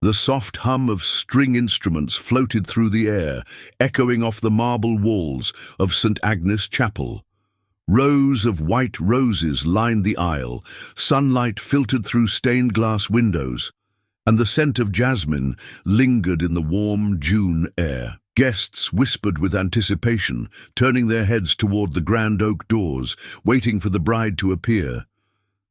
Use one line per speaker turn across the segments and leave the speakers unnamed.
The soft hum of string instruments floated through the air, echoing off the marble walls of St. Agnes Chapel. Rows of white roses lined the aisle, sunlight filtered through stained glass windows, and the scent of jasmine lingered in the warm June air. Guests whispered with anticipation, turning their heads toward the grand oak doors, waiting for the bride to appear.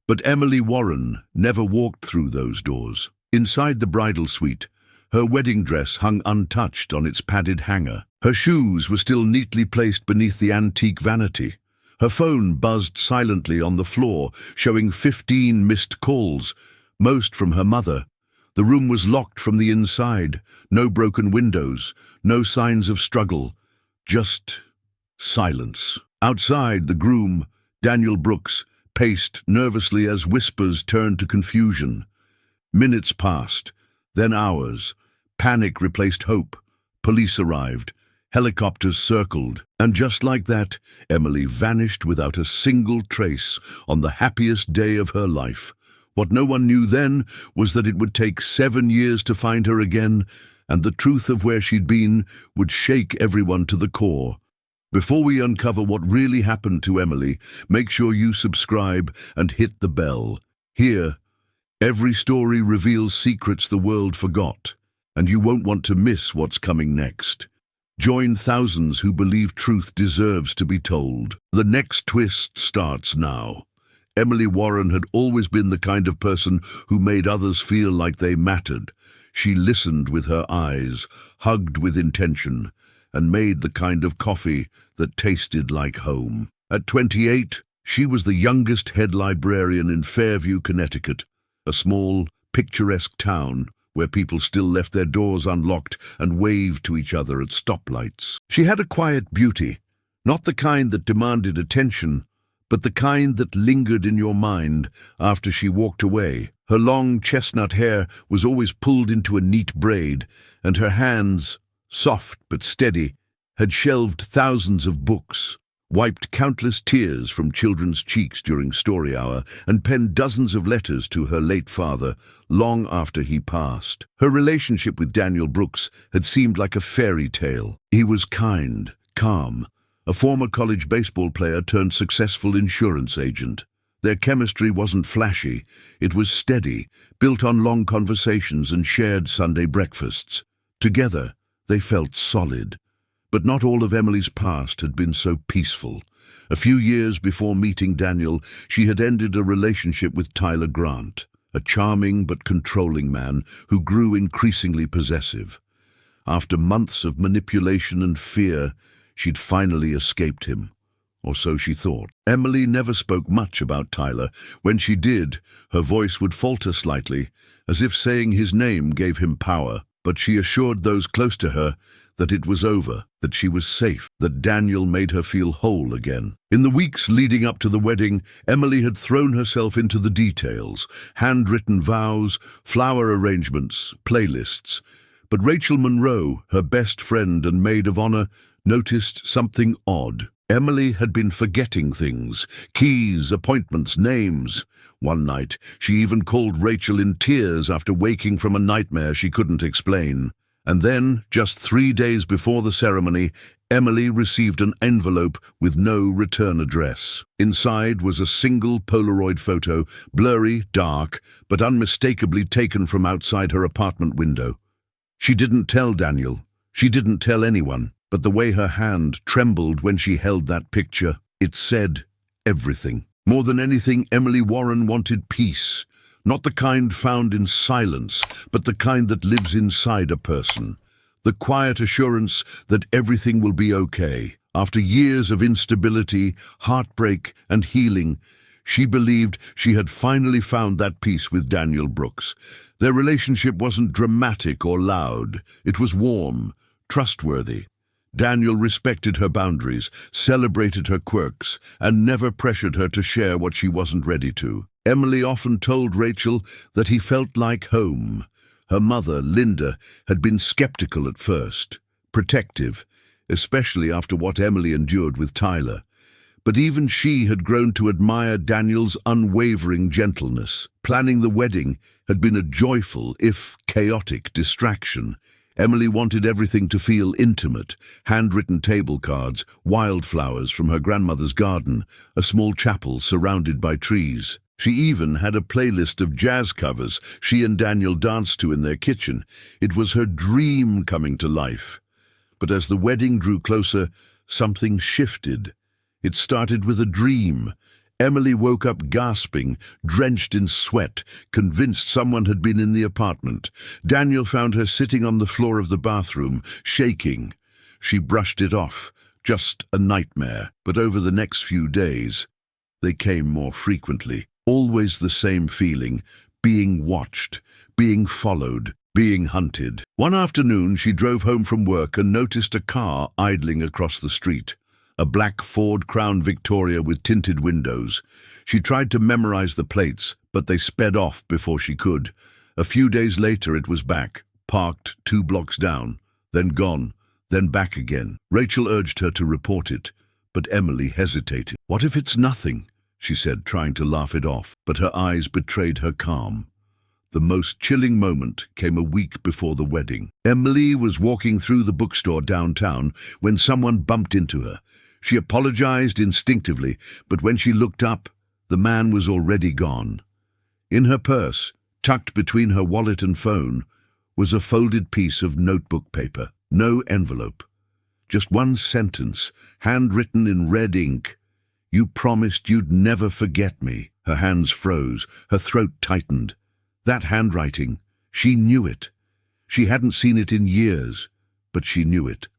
But Emily Warren never walked through those doors. Inside the bridal suite, her wedding dress hung untouched on its padded hanger. Her shoes were still neatly placed beneath the antique vanity. Her phone buzzed silently on the floor, showing 15 missed calls, most from her mother. The room was locked from the inside, no broken windows, no signs of struggle, just silence. Outside, the groom, Daniel Brooks, paced nervously as whispers turned to confusion. Minutes passed, then hours. Panic replaced hope. Police arrived. Helicopters circled. And just like that, Emily vanished without a single trace on the happiest day of her life. What no one knew then was that it would take 7 years to find her again, and the truth of where she'd been would shake everyone to the core. Before we uncover what really happened to Emily, make sure you subscribe and hit the bell. Here, every story reveals secrets the world forgot, and you won't want to miss what's coming next. Join thousands who believe truth deserves to be told. The next twist starts now. Emily Warren had always been the kind of person who made others feel like they mattered. She listened with her eyes, hugged with intention, and made the kind of coffee that tasted like home. At 28, she was the youngest head librarian in Fairview, Connecticut, a small, picturesque town where people still left their doors unlocked and waved to each other at stoplights. She had a quiet beauty, not the kind that demanded attention, but the kind that lingered in your mind after she walked away. Her long chestnut hair was always pulled into a neat braid, and her hands, soft but steady, had shelved thousands of books, wiped countless tears from children's cheeks during story hour, and penned dozens of letters to her late father long after he passed. Her relationship with Daniel Brooks had seemed like a fairy tale. He was kind, calm, a former college baseball player turned successful insurance agent. Their chemistry wasn't flashy, it was steady, built on long conversations and shared Sunday breakfasts. Together, they felt solid. But not all of Emily's past had been so peaceful. A few years before meeting Daniel, she had ended a relationship with Tyler Grant, a charming but controlling man who grew increasingly possessive. After months of manipulation and fear, she'd finally escaped him, or so she thought. Emily never spoke much about Tyler. When she did, her voice would falter slightly, as if saying his name gave him power. But she assured those close to her that it was over, that she was safe, that Daniel made her feel whole again. In the weeks leading up to the wedding, Emily had thrown herself into the details, handwritten vows, flower arrangements, playlists. But Rachel Monroe, her best friend and maid of honor, noticed something odd. Emily had been forgetting things, keys, appointments, names. One night, she even called Rachel in tears after waking from a nightmare she couldn't explain. And then, just 3 days before the ceremony, Emily received an envelope with no return address. Inside was a single Polaroid photo, blurry, dark, but unmistakably taken from outside her apartment window. She didn't tell Daniel. She didn't tell anyone. But the way her hand trembled when she held that picture, it said everything. More than anything, Emily Warren wanted peace. Not the kind found in silence, but the kind that lives inside a person. The quiet assurance that everything will be okay. After years of instability, heartbreak, and healing, she believed she had finally found that peace with Daniel Brooks. Their relationship wasn't dramatic or loud. It was warm, trustworthy. Daniel respected her boundaries, celebrated her quirks, and never pressured her to share what she wasn't ready to. Emily often told Rachel that he felt like home. Her mother, Linda, had been skeptical at first, protective, especially after what Emily endured with Tyler. But even she had grown to admire Daniel's unwavering gentleness. Planning the wedding had been a joyful, if chaotic, distraction. Emily wanted everything to feel intimate: handwritten table cards, wildflowers from her grandmother's garden, a small chapel surrounded by trees. She even had a playlist of jazz covers she and Daniel danced to in their kitchen. It was her dream coming to life. But as the wedding drew closer, something shifted. It started with a dream. Emily woke up gasping, drenched in sweat, convinced someone had been in the apartment. Daniel found her sitting on the floor of the bathroom, shaking. She brushed it off, just a nightmare. But over the next few days, they came more frequently. Always the same feeling: being watched, being followed, being hunted. One afternoon, she drove home from work and noticed a car idling across the street. A black Ford Crown Victoria with tinted windows. She tried to memorize the plates, but they sped off before she could. A few days later it was back, parked 2 blocks down, then gone, then back again. Rachel urged her to report it, but Emily hesitated. "What if it's nothing?" she said, trying to laugh it off, but her eyes betrayed her calm. The most chilling moment came a week before the wedding. Emily was walking through the bookstore downtown when someone bumped into her. She apologized instinctively, but when she looked up, the man was already gone. In her purse, tucked between her wallet and phone, was a folded piece of notebook paper. No envelope. Just one sentence, handwritten in red ink. "You promised you'd never forget me." Her hands froze, her throat tightened. That handwriting, she knew it. She hadn't seen it in years, but she knew it.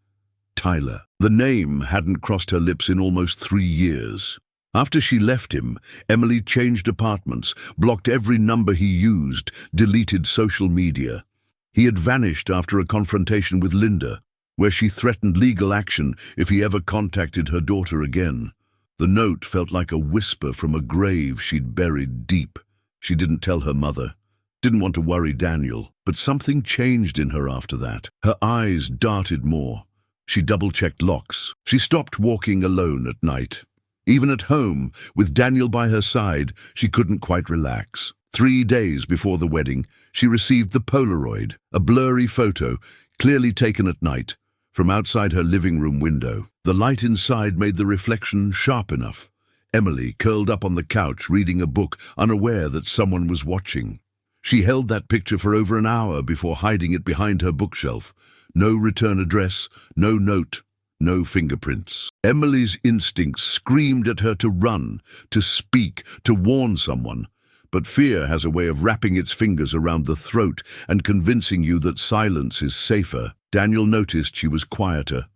Tyler. The name hadn't crossed her lips in almost 3 years. After she left him, Emily changed apartments, blocked every number he used, deleted social media. He had vanished after a confrontation with Linda, where she threatened legal action if he ever contacted her daughter again. The note felt like a whisper from a grave she'd buried deep. She didn't tell her mother, didn't want to worry Daniel, but something changed in her after that. Her eyes darted more. She double-checked locks. She stopped walking alone at night. Even at home, with Daniel by her side, she couldn't quite relax. 3 days before the wedding, she received the Polaroid, a blurry photo, clearly taken at night, from outside her living room window. The light inside made the reflection sharp enough. Emily curled up on the couch reading a book, unaware that someone was watching. She held that picture for over an hour before hiding it behind her bookshelf. No return address, no note, no fingerprints. Emily's instincts screamed at her to run, to speak, to warn someone. But fear has a way of wrapping its fingers around the throat and convincing you that silence is safer. Daniel noticed she was quieter,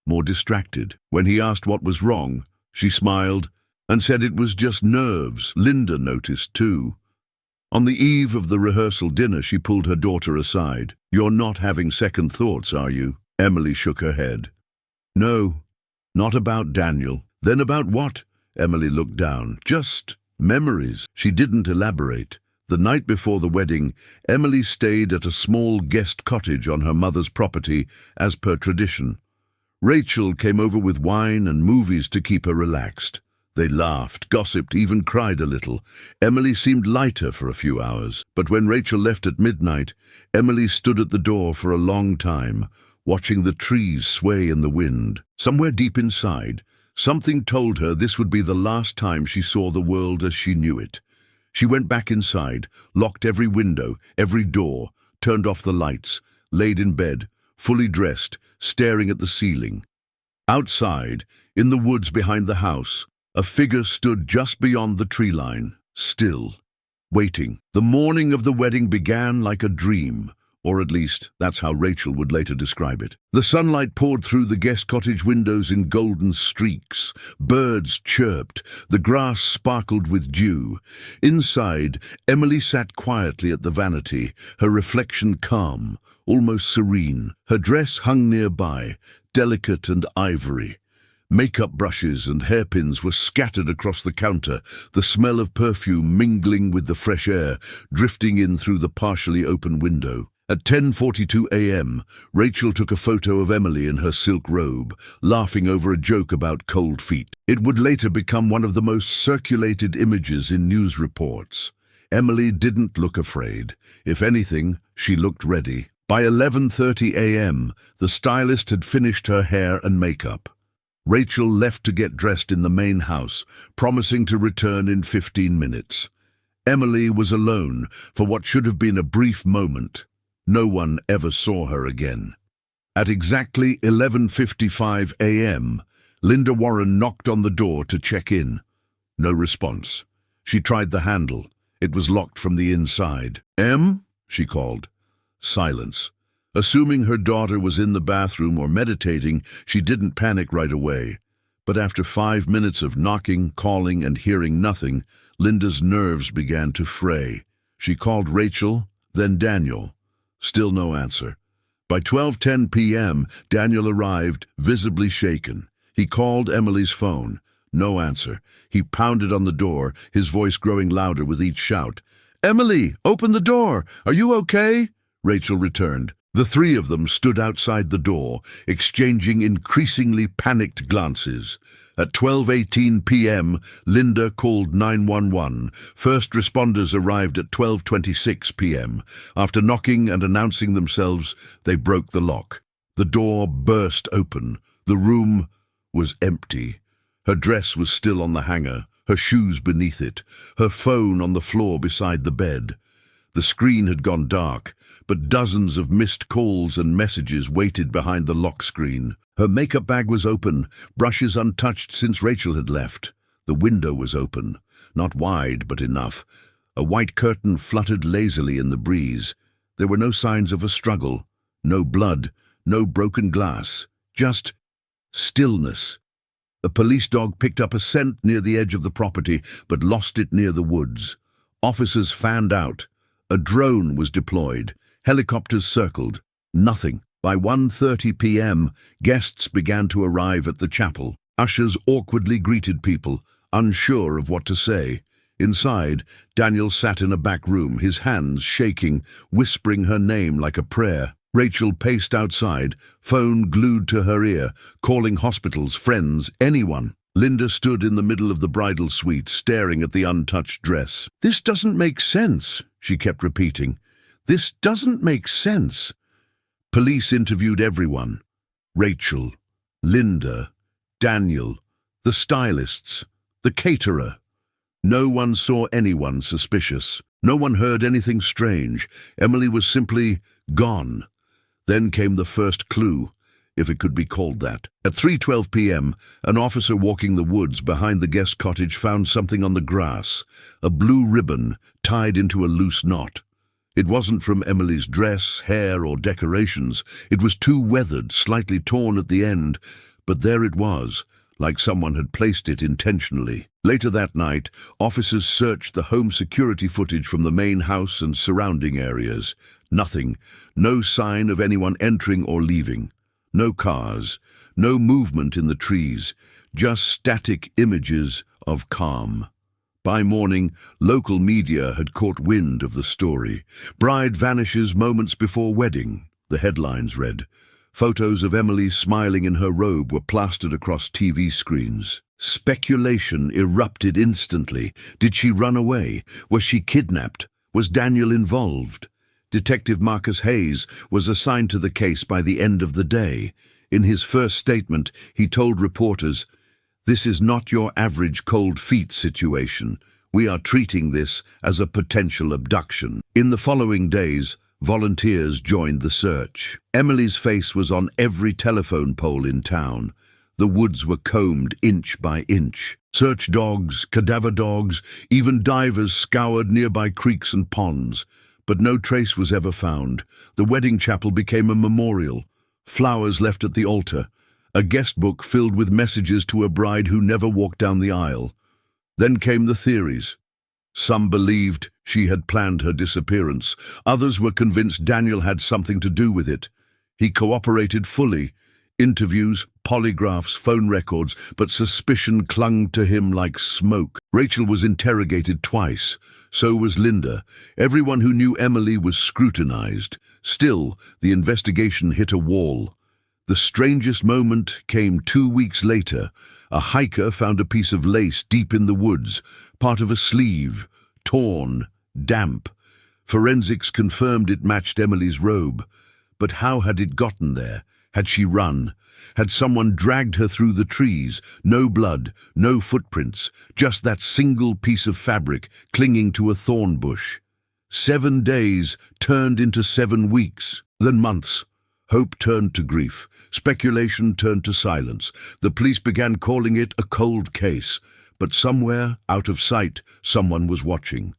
more distracted. When he asked what was wrong, she smiled and said it was just nerves. Linda noticed too. On the eve of the rehearsal dinner, she pulled her daughter aside. "You're not having second thoughts, are you?" Emily shook her head. "No, not about Daniel." "Then about what?" Emily looked down. "Just memories." She didn't elaborate. The night before the wedding, Emily stayed at a small guest cottage on her mother's property, as per tradition. Rachel came over with wine and movies to keep her relaxed. They laughed, gossiped, even cried a little. Emily seemed lighter for a few hours. But when Rachel left at midnight, Emily stood at the door for a long time, watching the trees sway in the wind. Somewhere deep inside, something told her this would be the last time she saw the world as she knew it. She went back inside, locked every window, every door, turned off the lights, laid in bed, fully dressed, staring at the ceiling. Outside, in the woods behind the house, a figure stood just beyond the tree line, still, waiting. The morning of the wedding began like a dream, or at least that's how Rachel would later describe it. The sunlight poured through the guest cottage windows in golden streaks. Birds chirped. The grass sparkled with dew. Inside, Emily sat quietly at the vanity, her reflection calm, almost serene. Her dress hung nearby, delicate and ivory. Makeup brushes and hairpins were scattered across the counter, the smell of perfume mingling with the fresh air, drifting in through the partially open window. At 10:42 a.m., Rachel took a photo of Emily in her silk robe, laughing over a joke about cold feet. It would later become one of the most circulated images in news reports. Emily didn't look afraid. If anything, she looked ready. By 11:30 a.m., the stylist had finished her hair and makeup. Rachel left to get dressed in the main house, promising to return in 15 minutes. Emily was alone for what should have been a brief moment. No one ever saw her again. At exactly 11:55 a.m., Linda Warren knocked on the door to check in. No response. She tried the handle. It was locked from the inside. "Em?" she called. Silence. Assuming her daughter was in the bathroom or meditating, she didn't panic right away. But after 5 minutes of knocking, calling, and hearing nothing, Linda's nerves began to fray. She called Rachel, then Daniel. Still no answer. By 12:10 p.m., Daniel arrived, visibly shaken. He called Emily's phone. No answer. He pounded on the door, his voice growing louder with each shout. "Emily, open the door! Are you okay?" Rachel returned. The three of them stood outside the door, exchanging increasingly panicked glances. At 12:18 p.m., Linda called 911. First responders arrived at 12:26 p.m. After knocking and announcing themselves, they broke the lock. The door burst open. The room was empty. Her dress was still on the hanger, her shoes beneath it, her phone on the floor beside the bed. The screen had gone dark, but dozens of missed calls and messages waited behind the lock screen. Her makeup bag was open, brushes untouched since Rachel had left. The window was open, not wide, but enough. A white curtain fluttered lazily in the breeze. There were no signs of a struggle, no blood, no broken glass, just stillness. A police dog picked up a scent near the edge of the property, but lost it near the woods. Officers fanned out. A drone was deployed. Helicopters circled. Nothing. By 1:30 p.m., guests began to arrive at the chapel. Ushers awkwardly greeted people, unsure of what to say. Inside, Daniel sat in a back room, his hands shaking, whispering her name like a prayer. Rachel paced outside, phone glued to her ear, calling hospitals, friends, anyone. Linda stood in the middle of the bridal suite, staring at the untouched dress. "This doesn't make sense," she kept repeating. "This doesn't make sense." Police interviewed everyone. Rachel, Linda, Daniel, the stylists, the caterer. No one saw anyone suspicious. No one heard anything strange. Emily was simply gone. Then came the first clue, if it could be called that. At 3:12 p.m., an officer walking the woods behind the guest cottage found something on the grass, a blue ribbon tied into a loose knot. It wasn't from Emily's dress, hair, or decorations. It was too weathered, slightly torn at the end, but there it was, like someone had placed it intentionally. Later that night, officers searched the home security footage from the main house and surrounding areas. Nothing, no sign of anyone entering or leaving. No cars, no movement in the trees, just static images of calm. By morning, local media had caught wind of the story. "Bride vanishes moments before wedding," the headlines read. Photos of Emily smiling in her robe were plastered across TV screens. Speculation erupted instantly. Did she run away? Was she kidnapped? Was Daniel involved? Detective Marcus Hayes was assigned to the case by the end of the day. In his first statement, he told reporters, "This is not your average cold feet situation. We are treating this as a potential abduction." In the following days, volunteers joined the search. Emily's face was on every telephone pole in town. The woods were combed inch by inch. Search dogs, cadaver dogs, even divers scoured nearby creeks and ponds. But no trace was ever found. The wedding chapel became a memorial. Flowers left at the altar. A guest book filled with messages to a bride who never walked down the aisle. Then came the theories. Some believed she had planned her disappearance. Others were convinced Daniel had something to do with it. He cooperated fully, Interviews, polygraphs, phone records, but suspicion clung to him like smoke. Rachel was interrogated twice. So was Linda. Everyone who knew Emily was scrutinized. Still, the investigation hit a wall. The strangest moment came 2 weeks later. A hiker found a piece of lace deep in the woods, part of a sleeve, torn, damp. Forensics confirmed it matched Emily's robe. But how had it gotten there? Had she run? Had someone dragged her through the trees? No blood, no footprints, just that single piece of fabric clinging to a thorn bush. 7 days turned into 7 weeks, then months. Hope turned to grief. Speculation turned to silence. The police began calling it a cold case. But somewhere, out of sight, someone was watching.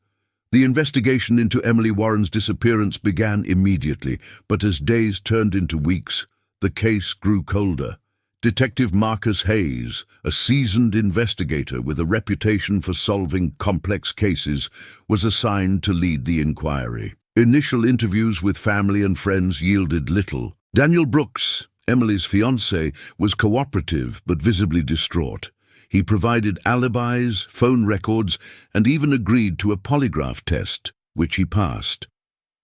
The investigation into Emily Warren's disappearance began immediately, but as days turned into weeks, the case grew colder. Detective Marcus Hayes, a seasoned investigator with a reputation for solving complex cases, was assigned to lead the inquiry. Initial interviews with family and friends yielded little. Daniel Brooks, Emily's fiancé, was cooperative but visibly distraught. He provided alibis, phone records, and even agreed to a polygraph test, which he passed.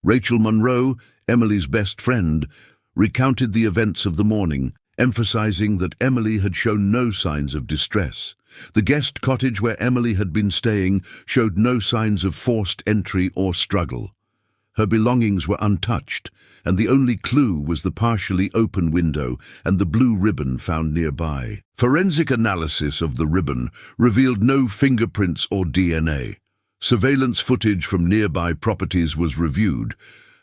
Rachel Monroe, Emily's best friend, recounted the events of the morning, emphasizing that Emily had shown no signs of distress. The guest cottage where Emily had been staying showed no signs of forced entry or struggle. Her belongings were untouched, and the only clue was the partially open window and the blue ribbon found nearby. Forensic analysis of the ribbon revealed no fingerprints or DNA. Surveillance footage from nearby properties was reviewed,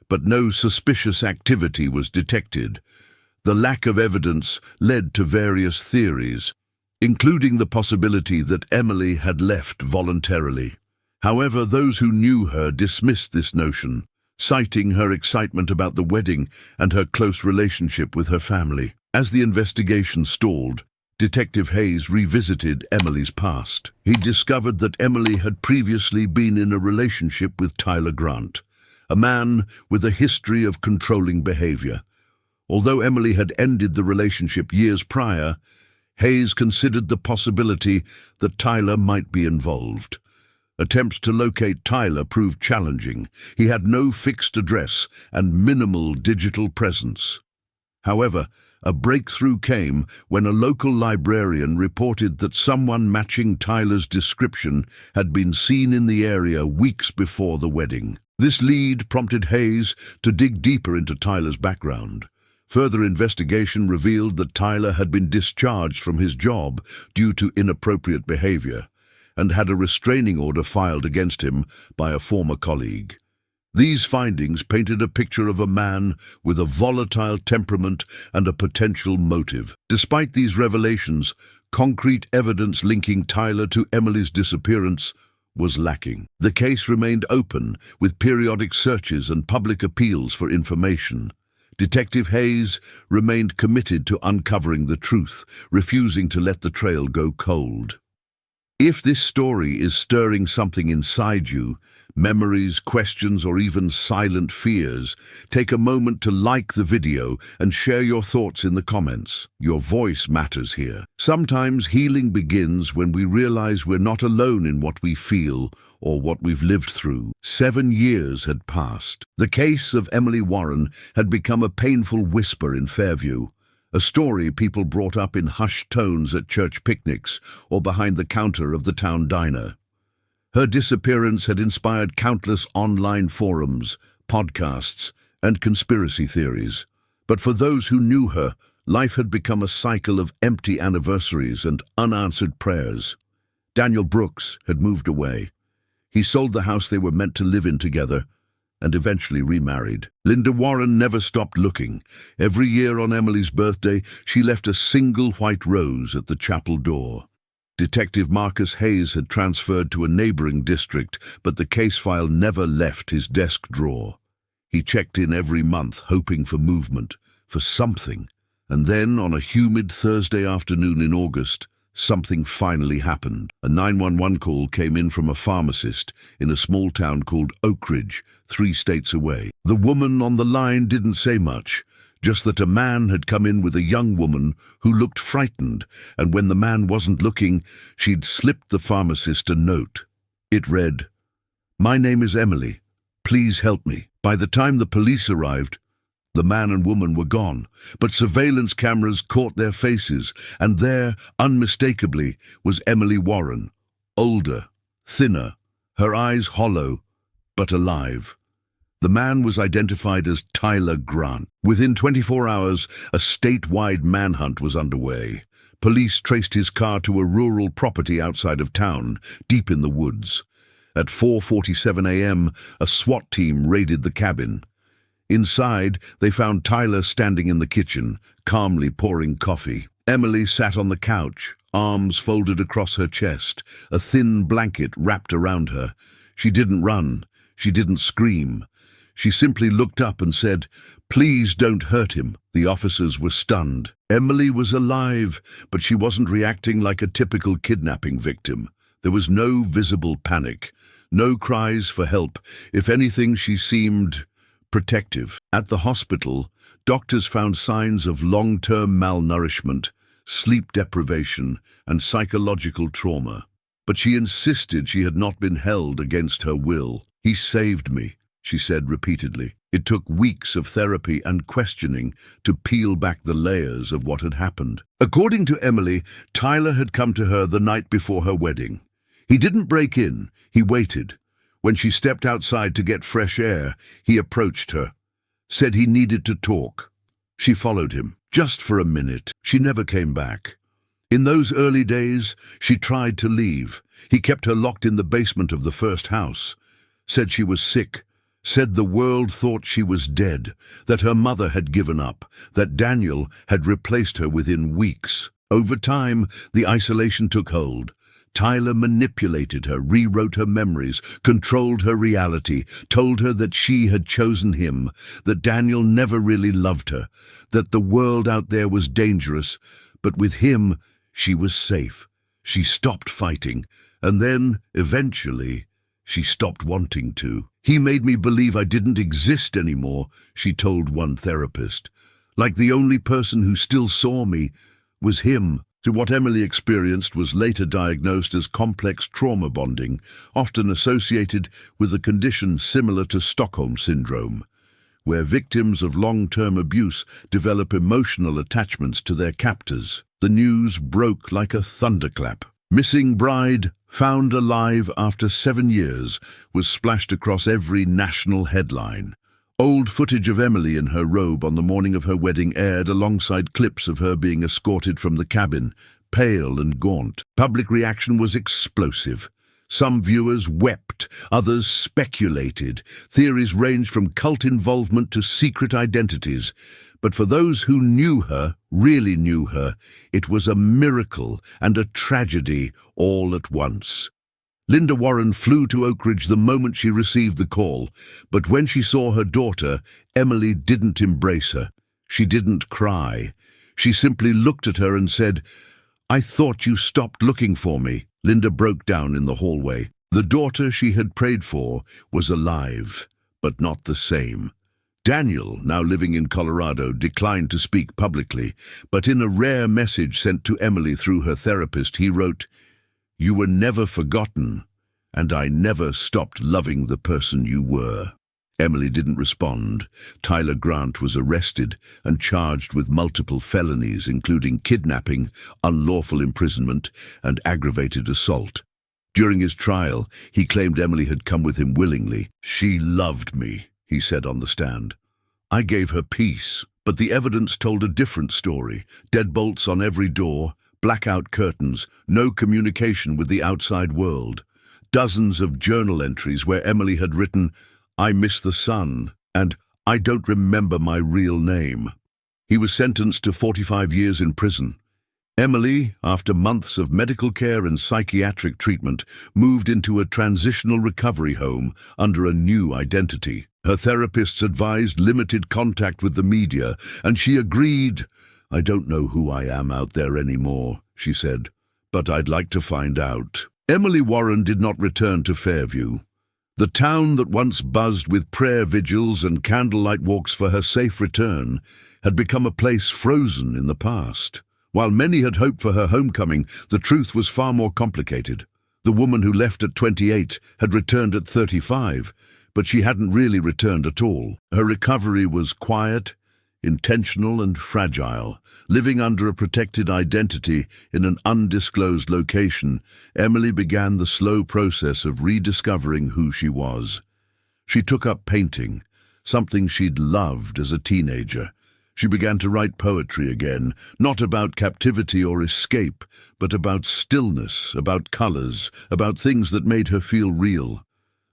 but no suspicious activity was detected. The lack of evidence led to various theories, including the possibility that Emily had left voluntarily. However, those who knew her dismissed this notion, citing her excitement about the wedding and her close relationship with her family. As the investigation stalled, Detective Hayes revisited Emily's past. He discovered that Emily had previously been in a relationship with Tyler Grant, a man with a history of controlling behavior. Although Emily had ended the relationship years prior, Hayes considered the possibility that Tyler might be involved. Attempts to locate Tyler proved challenging. He had no fixed address and minimal digital presence. However, a breakthrough came when a local librarian reported that someone matching Tyler's description had been seen in the area weeks before the wedding. This lead prompted Hayes to dig deeper into Tyler's background. Further investigation revealed that Tyler had been discharged from his job due to inappropriate behavior, and had a restraining order filed against him by a former colleague. These findings painted a picture of a man with a volatile temperament and a potential motive. Despite these revelations, concrete evidence linking Tyler to Emily's disappearance was lacking. The case remained open, with periodic searches and public appeals for information. Detective Hayes remained committed to uncovering the truth, refusing to let the trail go cold. If this story is stirring something inside you, memories, questions, or even silent fears, take a moment to like the video and share your thoughts in the comments. Your voice matters here. Sometimes healing begins when we realize we're not alone in what we feel or what we've lived through. 7 years had passed. The case of Emily Warren had become a painful whisper in Fairview, a story people brought up in hushed tones at church picnics or behind the counter of the town diner. Her disappearance had inspired countless online forums, podcasts, and conspiracy theories. But for those who knew her, life had become a cycle of empty anniversaries and unanswered prayers. Daniel Brooks had moved away. He sold the house they were meant to live in together and eventually remarried. Linda Warren never stopped looking. Every year on Emily's birthday, she left a single white rose at the chapel door. Detective Marcus Hayes had transferred to a neighboring district, but the case file never left his desk drawer. He checked in every month, hoping for movement, for something. And then, on a humid Thursday afternoon in August, something finally happened. A 911 call came in from a pharmacist in a small town called Oak Ridge, 3 states away. The woman on the line didn't say much, just that a man had come in with a young woman who looked frightened, and when the man wasn't looking, she'd slipped the pharmacist a note. It read, "My name is Emily. Please help me." By the time the police arrived, the man and woman were gone, but surveillance cameras caught their faces, and there, unmistakably, was Emily Warren, older, thinner, her eyes hollow, but alive. The man was identified as Tyler Grant. Within 24 hours, a statewide manhunt was underway. Police traced his car to a rural property outside of town, deep in the woods. At 4:47 a.m., a SWAT team raided the cabin. Inside, they found Tyler standing in the kitchen, calmly pouring coffee. Emily sat on the couch, arms folded across her chest, a thin blanket wrapped around her. She didn't run. She didn't scream. She simply looked up and said, "Please don't hurt him." The officers were stunned. Emily was alive, but she wasn't reacting like a typical kidnapping victim. There was no visible panic, no cries for help. If anything, she seemed protective. At the hospital, doctors found signs of long-term malnourishment, sleep deprivation, and psychological trauma. But she insisted she had not been held against her will. "He saved me," she said repeatedly. It took weeks of therapy and questioning to peel back the layers of what had happened. According to Emily, Tyler had come to her the night before her wedding. He didn't break in, he waited. When she stepped outside to get fresh air, he approached her, said he needed to talk. She followed him, just for a minute. She never came back. In those early days, she tried to leave. He kept her locked in the basement of the first house, said she was sick, said the world thought she was dead, that her mother had given up, that Daniel had replaced her within weeks. Over time, the isolation took hold. Tyler manipulated her, rewrote her memories, controlled her reality, told her that she had chosen him, that Daniel never really loved her, that the world out there was dangerous, but with him, she was safe. She stopped fighting, and then, eventually, she stopped wanting to. "He made me believe I didn't exist anymore," she told one therapist. "Like the only person who still saw me was him." So what Emily experienced was later diagnosed as complex trauma bonding, often associated with a condition similar to Stockholm Syndrome, where victims of long-term abuse develop emotional attachments to their captors. The news broke like a thunderclap. "Missing bride, found alive after 7 years," was splashed across every national headline. Old footage of Emily in her robe on the morning of her wedding aired alongside clips of her being escorted from the cabin, pale and gaunt. Public reaction was explosive. Some viewers wept, others speculated. Theories ranged from cult involvement to secret identities. But for those who knew her, really knew her, it was a miracle and a tragedy all at once. Linda Warren flew to Oak Ridge the moment she received the call, but when she saw her daughter, Emily didn't embrace her. She didn't cry. She simply looked at her and said, "I thought you stopped looking for me." Linda broke down in the hallway. The daughter she had prayed for was alive, but not the same. Daniel, now living in Colorado, declined to speak publicly, but in a rare message sent to Emily through her therapist, he wrote, "You were never forgotten, and I never stopped loving the person you were." Emily didn't respond. Tyler Grant was arrested and charged with multiple felonies, including kidnapping, unlawful imprisonment, and aggravated assault. During his trial, he claimed Emily had come with him willingly. "She loved me," he said on the stand. "I gave her peace." But the evidence told a different story. Deadbolts on every door, blackout curtains, no communication with the outside world. Dozens of journal entries where Emily had written, "I miss the sun," and "I don't remember my real name." He was sentenced to 45 years in prison. Emily, after months of medical care and psychiatric treatment, moved into a transitional recovery home under a new identity. Her therapists advised limited contact with the media, and she agreed. "I don't know who I am out there anymore," she said, "but I'd like to find out." Emily Warren did not return to Fairview. The town that once buzzed with prayer vigils and candlelight walks for her safe return had become a place frozen in the past. While many had hoped for her homecoming, the truth was far more complicated. The woman who left at 28 had returned at 35, but she hadn't really returned at all. Her recovery was quiet, intentional and fragile. Living under a protected identity in an undisclosed location, Emily began the slow process of rediscovering who she was. She took up painting, something she'd loved as a teenager. She began to write poetry again, not about captivity or escape, but about stillness, about colors, about things that made her feel real.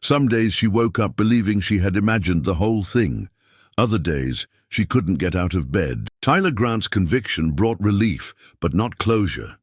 Some days she woke up believing she had imagined the whole thing. Other days, she couldn't get out of bed. Tyler Grant's conviction brought relief, but not closure.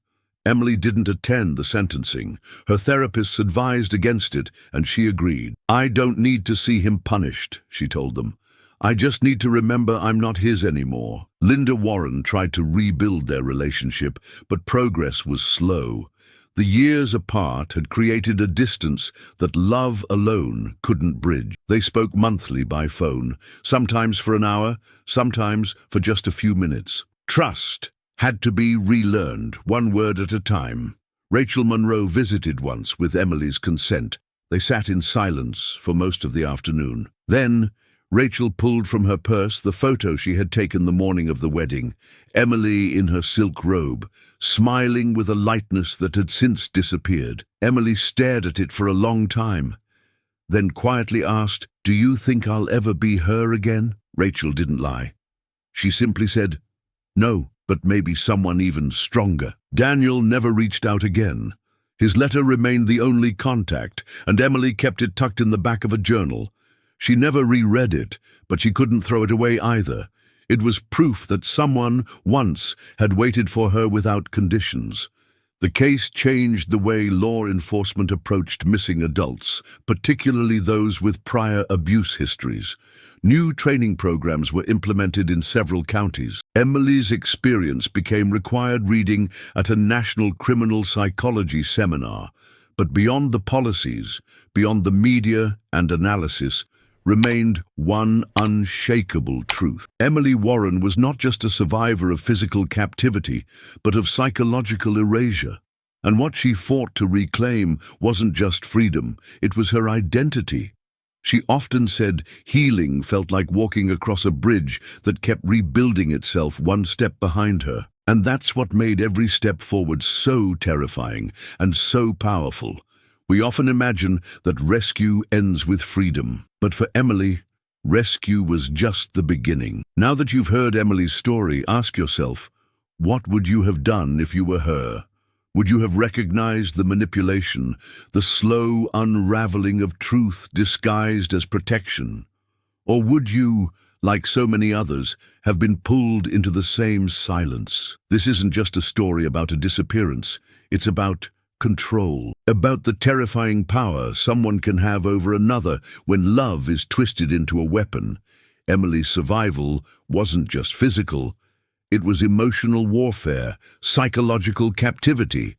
Emily didn't attend the sentencing. Her therapists advised against it, and she agreed. "I don't need to see him punished," she told them. "I just need to remember I'm not his anymore." Linda Warren tried to rebuild their relationship, but progress was slow. The years apart had created a distance that love alone couldn't bridge. They spoke monthly by phone, sometimes for an hour, sometimes for just a few minutes. Trust had to be relearned, one word at a time. Rachel Monroe visited once with Emily's consent. They sat in silence for most of the afternoon. Then, Rachel pulled from her purse the photo she had taken the morning of the wedding, Emily in her silk robe, smiling with a lightness that had since disappeared. Emily stared at it for a long time, then quietly asked, "Do you think I'll ever be her again?" Rachel didn't lie. She simply said, "No, but maybe someone even stronger." Daniel never reached out again. His letter remained the only contact, and Emily kept it tucked in the back of a journal. She never reread it, but she couldn't throw it away either. It was proof that someone once had waited for her without conditions. The case changed the way law enforcement approached missing adults, particularly those with prior abuse histories. New training programs were implemented in several counties. Emily's experience became required reading at a national criminal psychology seminar. But beyond the policies, beyond the media and analysis, remained one unshakable truth. Emily Warren was not just a survivor of physical captivity, but of psychological erasure. And what she fought to reclaim wasn't just freedom, it was her identity. She often said healing felt like walking across a bridge that kept rebuilding itself one step behind her. And that's what made every step forward so terrifying and so powerful. We often imagine that rescue ends with freedom, but for Emily, rescue was just the beginning. Now that you've heard Emily's story, ask yourself, what would you have done if you were her? Would you have recognized the manipulation, the slow unraveling of truth disguised as protection? Or would you, like so many others, have been pulled into the same silence? This isn't just a story about a disappearance, it's about control, about the terrifying power someone can have over another when love is twisted into a weapon. Emily's survival wasn't just physical, it was emotional warfare, psychological captivity,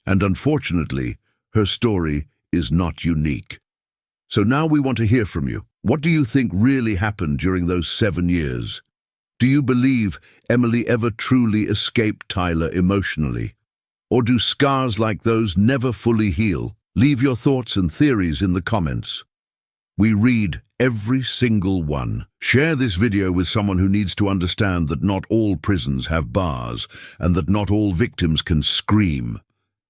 and unfortunately, her story is not unique. So now we want to hear from you. What do you think really happened during those 7 years? Do you believe Emily ever truly escaped Tyler emotionally? Or do scars like those never fully heal? Leave your thoughts and theories in the comments. We read every single one. Share this video with someone who needs to understand that not all prisons have bars and that not all victims can scream.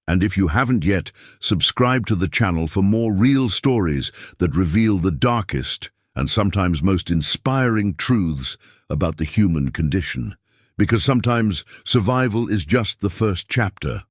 And if you haven't yet, subscribe to the channel for more real stories that reveal the darkest and sometimes most inspiring truths about the human condition. Because sometimes survival is just the first chapter.